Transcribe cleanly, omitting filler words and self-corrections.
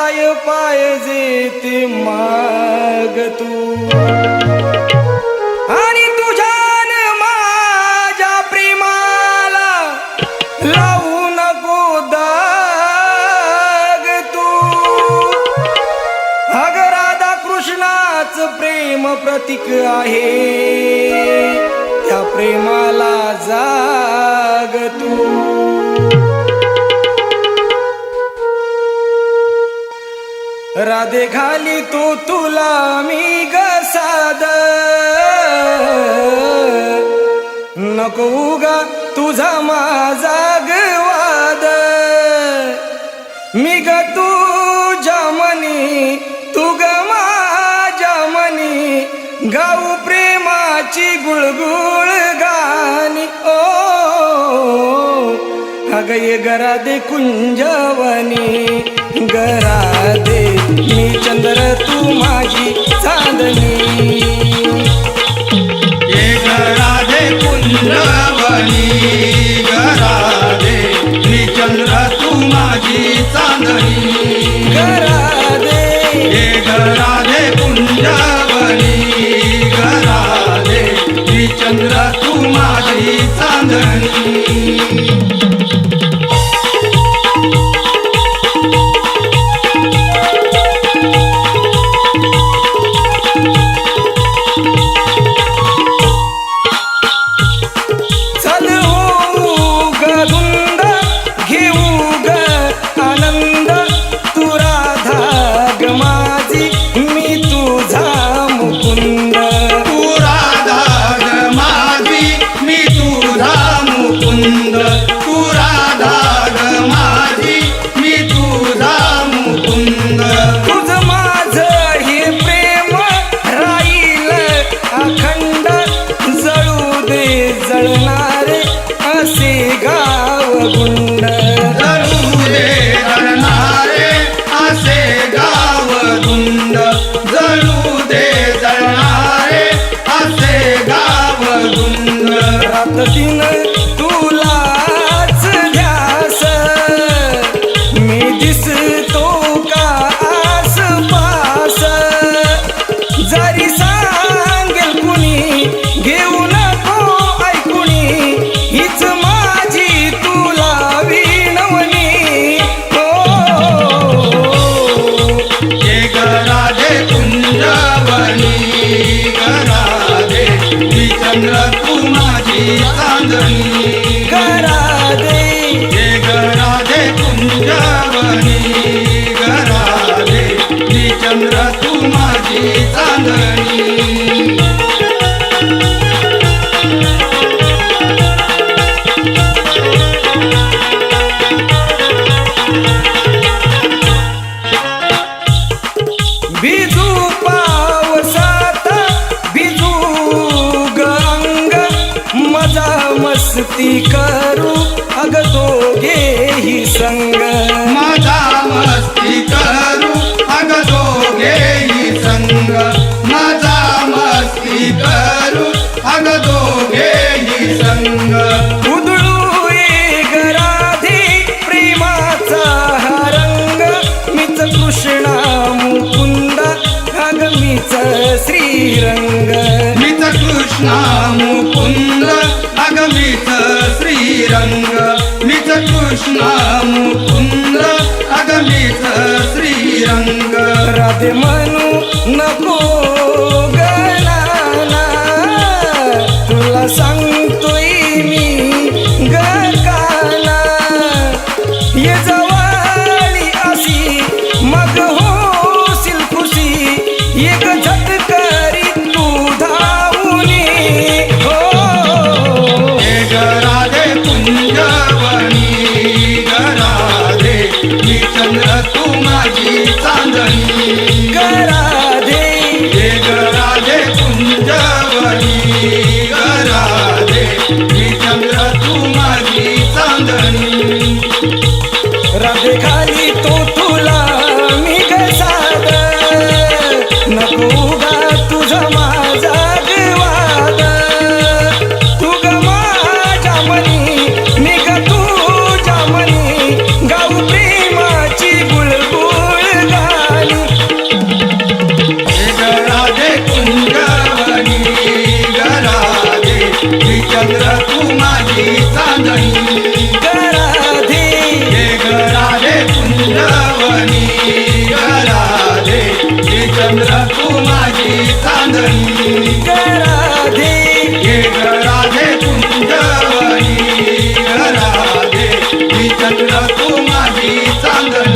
काय पाहिजे ते माग तू, आणि तुझ्यान माझ्या प्रेमाला लावू नको दाग तू. अग राधा कृष्णाच प्रेम प्रतीक आहे, त्या प्रेमाला जाग तू. राधे घाली तो तुला मी ग साद, नको उगा तुझा माझा ग वाद. मी ग तुझ्या मनी तू ग माझ्या मनी, गाऊ प्रेमाची गुळगुळ गाणी. ओ अग ये गराधे कुंजवनी, गराधे मी चंद्र तू माझी चांदणी. ये गराधे कुंजवनी, गराधे मी चंद्र तू माझी चांदणी. गराधे ये गराधे कुंजवनी, गराधे मी चंद्र तू माझी चांदणी. जळणारे असे गाव गुंड, जळू दे जळणारे असे गाव गुंड, जळू दे जळणारे असे गाव गुंड. रात दिन तुलाच ध्यास, मी दिसतो का आसपास. जरी सांगेल कुणी घेऊ नको ऐकुणी, हीच माझी तुला विनवणी. ये गराधे कुंजवनी, गराधे मी चंद्र तू माझी चांदणी. गराधे ये गराधे कुंजवनी, गराधे मी चंद्र तू माझी चांदणी. बिजू पावसात बिजू गंग, मजा मस्ती करू अग दोघेही संग. मजा मस्ती करू अग दोघेही संग, मजा मस्ती करू अग दोघेही संग. उधळू ये गराधे प्रेमाचा हा रंग, मीच कृष्णा मुकुंद अग मीच श्रीरंग. मीच कृष्णा मुकुंद अग मीच श्रीरंग. मीच कृष्णा मुकुंद अग मीच श्रीरंग. राधे म्हणू नको गणाना, तुला सांगतोय मी ग काना. ये जवळी अशी मग होशील खुशी, एक झटकरी तू धावूनी. ये गराधे कुंजवनी, गराधे मी चंद्र तू माझी चांदणी. गराधे ये गराधे कुंजवनी, गराधे मी चंद्र तू माझी चांदणी. राधे खाली तो तुला मी ग साद, नको उगा तुझा माझा ग वाद. तू ग माझ्या मनी मी ग तुझ्या मनी, गाऊ प्रेमाची गुळगुळ गा. तू माझी चांदणी ग राधे ये ग राधे कुंजवनी ग राधे मी चंद्र तू माझी चांदणी